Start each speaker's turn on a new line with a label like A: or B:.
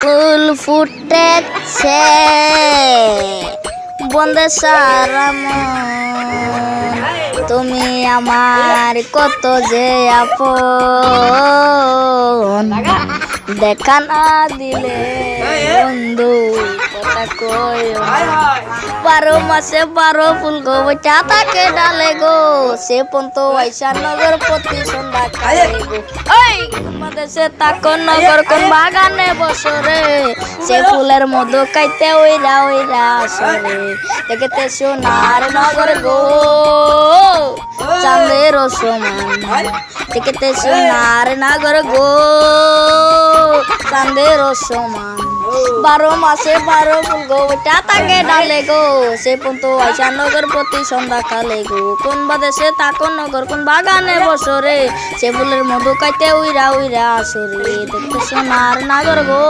A: ফুল ফুটেছে বন্দে সারা মন, তুমি আমার কত যে আপন, দেখা না দিলে বন্ধু কথা কইও না। 12 মাসে 12 ফুল গো বইটা তাকে ডালে গো, সে পন্ত আইসা নগর প্রতি সন্ধ্যা কালে গো। ওই দেশে তাকন নগর কোন বাগানে বসরে, সে ফুলের মধু খাইতে ওইরা ওইরা আসরে। দেখতে সোনার নগর গো চাঁদের সমান, দেখতে সোনার নগর গো চাঁদের সমান। 12 মাসে 12 ফুল গো ওইটা তাকে ডালে গো, সে পন্ত আইসা নগর প্রতি সন্ধ্যা কালে গো। কোন বাদেশে তাকন নগর কোন বাগানে বসরে, সে ফুলের মধু খাইতে উইরা উইরা আসরে। দেখতে সোনার নগর গো।